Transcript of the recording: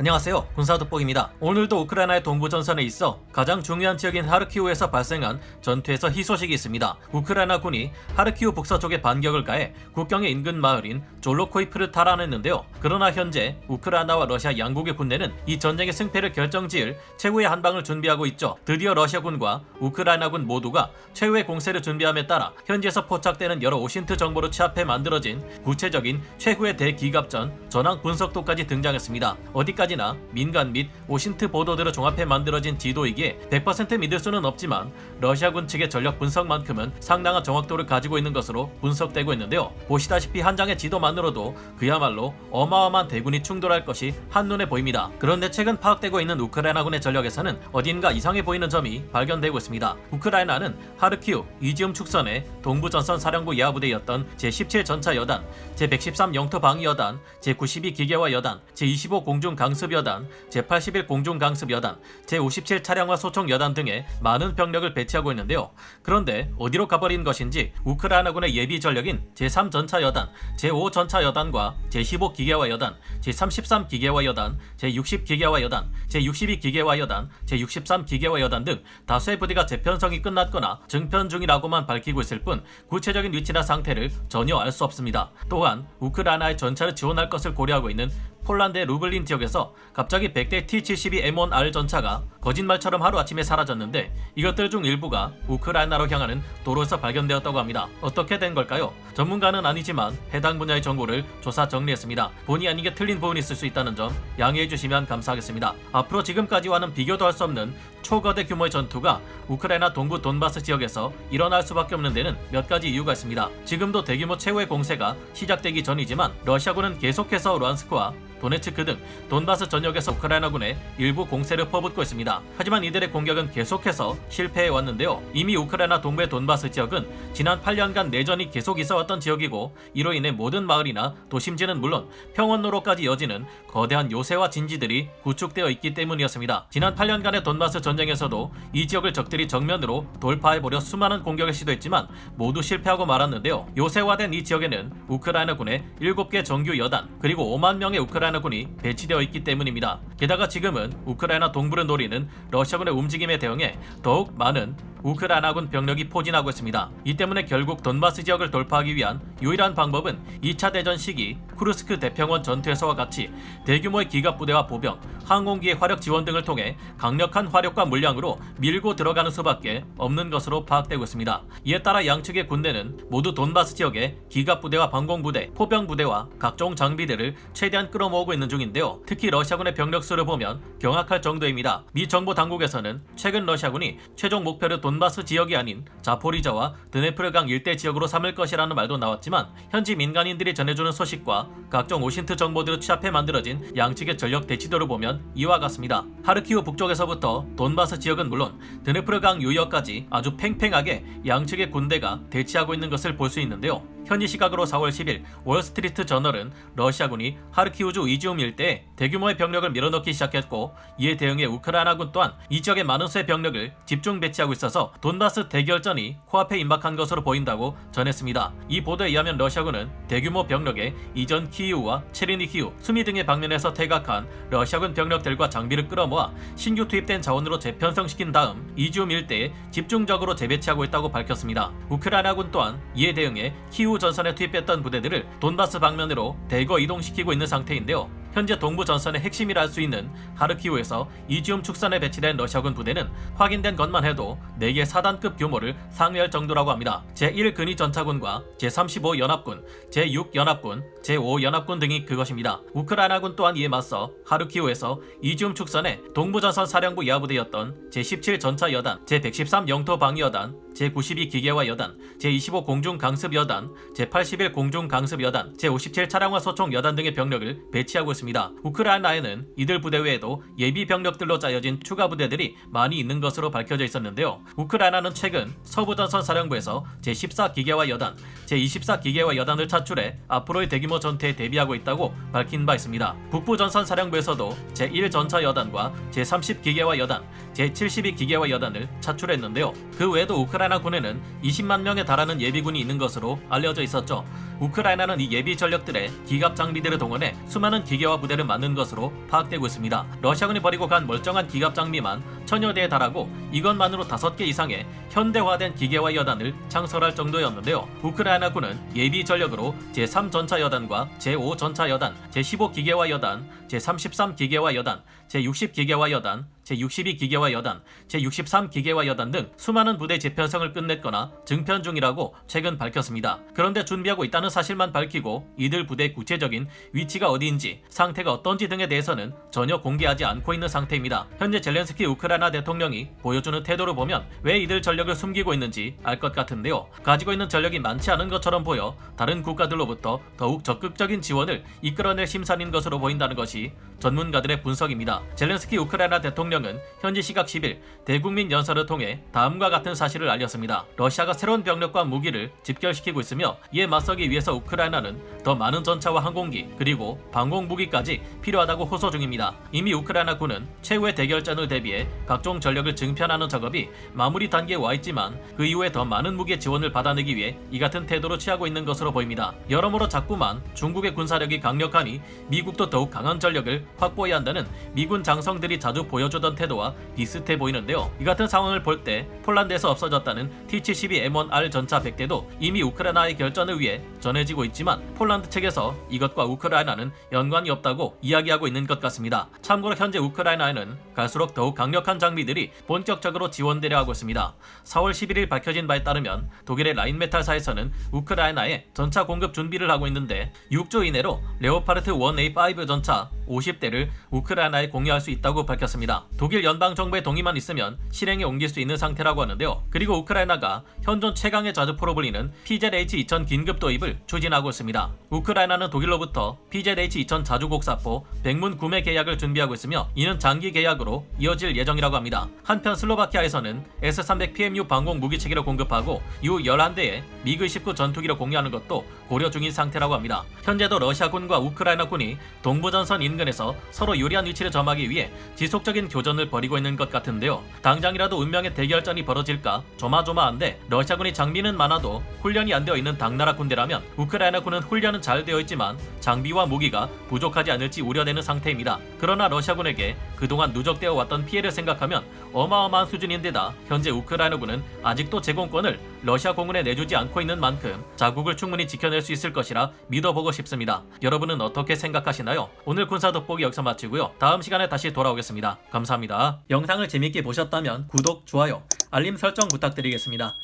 안녕하세요, 군사돋보기입니다. 오늘도 우크라이나의 동부 전선에 있어 가장 중요한 지역인 하르키우에서 발생한 전투에서 희소식이 있습니다. 우크라이나 군이 하르키우 북서쪽에 반격을 가해 국경의 인근 마을인 졸로코이프를 탈환했는데요. 그러나 현재 우크라이나와 러시아 양국의 군대는 이 전쟁의 승패를 결정지을 최후의 한방을 준비하고 있죠. 드디어 러시아군과 우크라이나군 모두가 최후의 공세를 준비함에 따라 현지에서 포착되는 여러 오신트 정보를 취합해 만들어진 구체적인 최후의 대기갑전 전황 분석도까지 등장했습니다. 어디까지나 민간 및 오신트 보도들을 종합해 만들어진 지도이기에 100% 믿을 수는 없지만 러시아군 측의 전력 분석만큼은 상당한 정확도를 가지고 있는 것으로 분석되고 있는데요. 보시다시피 한 장의 지도만으로도 그야말로 어마어마한 대군이 충돌할 것이 한눈에 보입니다. 그런데 최근 파악되고 있는 우크라이나군의 전력에서는 어딘가 이상해 보이는 점이 발견되고 있습니다. 우크라이나는 하르키우 이지움 축선의 동부전선 사령부 야부대였던 제17전차 여단, 제113 영토 방위 여단, 제92 기계화 여단, 제25 공중 강습 여단, 제81 공중 강습 여단, 제57 차량화 소총 여단 등의 많은 병력을 배치하고 있는데요. 그런데 어디로 가버린 것인지 우크라이나군의 예비 전력인 제3 전차 여단, 제5 전차 여단과 제15 기계화 여단, 제33 기계화 여단, 제60 기계화 여단, 제62 기계화 여단, 제63 기계화 여단 등 다수의 부대가 재편성이 끝났거나 증편 중이라고만 밝히고 있을 뿐 구체적인 위치나 상태를 전혀 알 수 없습니다. 또한 우크라이나의 전차를 지원할 것을 고려하고 있는 폴란드의 루블린 지역에서 갑자기 100대 T-72 M1R 전차가 거짓말처럼 하루아침에 사라졌는데 이것들 중 일부가 우크라이나로 향하는 도로에서 발견되었다고 합니다. 어떻게 된 걸까요? 전문가는 아니지만 해당 분야의 정보를 조사 정리했습니다. 본의 아니게 틀린 부분이 있을 수 있다는 점 양해해 주시면 감사하겠습니다. 앞으로 지금까지와는 비교도 할 수 없는 초거대 규모의 전투가 우크라이나 동부 돈바스 지역에서 일어날 수밖에 없는 데는 몇 가지 이유가 있습니다. 지금도 대규모 최후의 공세가 시작되기 전이지만 러시아군은 계속해서 루안스크와 도네츠크 등 돈바스 전역에서 우크라이나군의 일부 공세를 퍼붓고 있습니다. 하지만 이들의 공격은 계속해서 실패해 왔는데요. 이미 우크라이나 동부의 돈바스 지역은 지난 8년간 내전이 계속 있어왔던 지역이고 이로 인해 모든 마을이나 도심지는 물론 평원로로까지 이어지는 거대한 요새와 진지들이 구축되어 있기 때문이었습니다. 지난 8년간의 돈바스 전쟁에서도 이 지역을 적들이 정면으로 돌파해버려 수많은 공격을 시도했지만 모두 실패하고 말았는데요. 요새화된 이 지역에는 우크라이나군의 7개 정규 여단 그리고 5만 명의 우크라이나군이 배치되어 있기 때문입니다. 게다가 지금은 우크라이나 동부를 노리는 러시아군의 움직임에 대응해 더욱 많은 우크라이나군 병력이 포진하고 있습니다. 이 때문에 결국 돈바스 지역을 돌파하기 위한 유일한 방법은 2차 대전 시기 쿠르스크 대평원 전투에서와 같이 대규모의 기갑부대와 보병, 항공기의 화력 지원 등을 통해 강력한 화력과 물량으로 밀고 들어가는 수밖에 없는 것으로 파악되고 있습니다. 이에 따라 양측의 군대는 모두 돈바스 지역에 기갑부대와 방공부대, 포병부대와 각종 장비들을 최대한 끌어모으고 있는 중인데요. 특히 러시아군의 병력 수를 보면 경악할 정도입니다. 미 정보 당국에서는 최근 러시아군이 최종 목표를 돈바스 지역이 아닌 자포리자와 드네프르강 일대 지역으로 삼을 것이라는 말도 나왔지만 현지 민간인들이 전해주는 소식과 각종 오신트 정보들을 취합해 만들어진 양측의 전력 대치도를 보면 이와 같습니다. 하르키우 북쪽에서부터 돈바스 지역은 물론 드네프르강 유역까지 아주 팽팽하게 양측의 군대가 대치하고 있는 것을 볼 수 있는데요. 현지 시각으로 4월 10일 월스트리트 저널은 러시아군이 하르키우주 이지움 일대에 대규모의 병력을 밀어넣기 시작했고 이에 대응해 우크라이나군 또한 이 지역에 많은 수의 병력을 집중 배치하고 있어서 돈바스 대결전이 코앞에 임박한 것으로 보인다고 전했습니다. 이 보도에 의하면 러시아군은 대규모 병력에 이전 키이우와 체르니히우, 수미 등의 방면에서 퇴각한 러시아군 병력들과 장비를 끌어모아 신규 투입된 자원으로 재편성시킨 다음 이지움 일대에 집중적으로 재배치하고 있다고 밝혔습니다. 우크라이나군 또한 이에 대응해 키이우 전선에 투입했던 부대들을 돈바스 방면으로 대거 이동시키고 있는 상태인데요. 현재 동부 전선의 핵심이라 할 수 있는 하르키우에서 이지움 축선에 배치된 러시아군 부대는 확인된 것만 해도 4개 사단급 규모를 상회할 정도라고 합니다. 제1 근위전차군과 제35 연합군, 제6 연합군, 제5 연합군 등이 그것입니다. 우크라이나군 또한 이에 맞서 하르키우에서 이지움 축선에 동부 전선 사령부 야부대였던 제17 전차 여단, 제113 영토 방위 여단, 제92 기계화 여단, 제25 공중 강습 여단, 제81 공중 강습 여단, 제57 차량화 소총 여단 등의 병력을 배치하고 있습니다. 우크라이나에는 이들 부대 외에도 예비 병력들로 짜여진 추가 부대들이 많이 있는 것으로 밝혀져 있었는데요. 우크라이나는 최근 서부전선 사령부에서 제14 기계화 여단, 제24 기계화 여단을 차출해 앞으로의 대규모 전투에 대비하고 있다고 밝힌 바 있습니다. 북부전선 사령부에서도 제1 전차 여단과 제30 기계화 여단, 제72 기계화 여단을 차출했는데요. 그 외에도 우크라이나 군에는 20만 명에 달하는 예비군이 있는 것으로 알려져 있었죠. 우크라이나는 이 예비 전력들의 기갑 장비들을 동원해 수많은 기계화 기계화 부대를 만든 것으로 파악되고 있습니다. 러시아군이 버리고 간 멀쩡한 기갑 장비만 1000여 대에 달하고 이것만으로 5개 이상의 현대화된 기계화 여단을 창설할 정도였는데요. 우크라이나군은 예비 전력으로 제3전차 여단과 제5전차 여단, 제15 기계화 여단, 제33 기계화 여단, 제60 기계화 여단, 제62 기계화 여단, 제63 기계화 여단 등 수많은 부대 재편성을 끝냈거나 증편 중이라고 최근 밝혔습니다. 그런데 준비하고 있다는 사실만 밝히고 이들 부대의 구체적인 위치가 어디인지, 상태가 어떤지 등에 대해서는 전혀 공개하지 않고 있는 상태입니다. 현재 젤렌스키 우크라이나 대통령이 보여주는 태도를 보면 왜 이들 전력을 숨기고 있는지 알 것 같은데요. 가지고 있는 전력이 많지 않은 것처럼 보여 다른 국가들로부터 더욱 적극적인 지원을 이끌어낼 심산인 것으로 보인다는 것이 전문가들의 분석입니다. 젤렌스키 우크라이나 대통령은 현지 시각 10일 대국민 연설을 통해 다음과 같은 사실을 알렸습니다. 러시아가 새로운 병력과 무기를 집결시키고 있으며 이에 맞서기 위해서 우크라이나는 더 많은 전차와 항공기 그리고 방공 무기까지 필요하다고 호소 중입니다. 이미 우크라이나군은 최후의 대결전을 대비해 각종 전력을 증편하는 작업이 마무리 단계에 와 있지만 그 이후에 더 많은 무기의 지원을 받아내기 위해 이 같은 태도를 취하고 있는 것으로 보입니다. 여러모로 자꾸만 중국의 군사력이 강력하니 미국도 더욱 강한 전력을 확보해야 한다는 미군 장성들이 자주 보여주던 태도와 비슷해 보이는데요. 이 같은 상황을 볼 때 폴란드에서 없어졌다는 T-72M1R 전차 100대도 이미 우크라이나의 결전을 위해 전해지고 있지만 폴란드 측에서 이것과 우크라이나는 연관이 없다고 이야기하고 있는 것 같습니다. 참고로 현재 우크라이나에는 갈수록 더욱 강력한 장비들이 본격적으로 지원되려 하고 있습니다. 4월 11일 밝혀진 바에 따르면 독일의 라인메탈사에서는 우크라이나에 전차 공급 준비를 하고 있는데 6주 이내로 레오파르트 1A5 전차 50대를 우크라이나에 공유할 수 있다고 밝혔습니다. 독일 연방정부의 동의만 있으면 실행에 옮길 수 있는 상태라고 하는데요. 그리고 우크라이나가 현존 최강의 자주포로 불리는 PZH-2000 긴급 도입을 추진하고 있습니다. 우크라이나는 독일로부터 PZH-2000 자주곡사포 100문 구매 계약을 준비하고 있으며 이는 장기 계약으로 이어질 예정이라고 합니다. 한편 슬로바키아에서는 S-300PMU 방공 무기체계를 공급하고 U-11대의 미그-19 전투기를 공유하는 것도 고려 중인 상태라고 합니다. 현재도 러시아군과 우크라이나군이 동부전선 인근에서 서로 유리한 위치를 점하기 위해 지속적인 교전을 벌이고 있는 것 같은데요. 당장이라도 운명의 대결전이 벌어질까 조마조마한데 러시아군이 장비는 많아도 훈련이 안 되어 있는 당나라 군대라면 우크라이나군은 훈련은 잘 되어 있지만 장비와 무기가 부족하지 않을지 우려되는 상태입니다. 그러나 러시아군에게 그동안 누적되어 왔던 피해를 생각하면 어마어마한 수준인데다 현재 우크라이나군은 아직도 제공권을 러시아 공군에 내주지 않고 있는 만큼 자국을 충분히 지켜낼 수 있을 것이라 믿어보고 싶습니다. 여러분은 어떻게 생각하시나요? 오늘 군사 돋보기 여기서 마치고요. 다음 시간에 다시 돌아오겠습니다. 감사합니다. 영상을 재밌게 보셨다면 구독, 좋아요, 알림 설정 부탁드리겠습니다.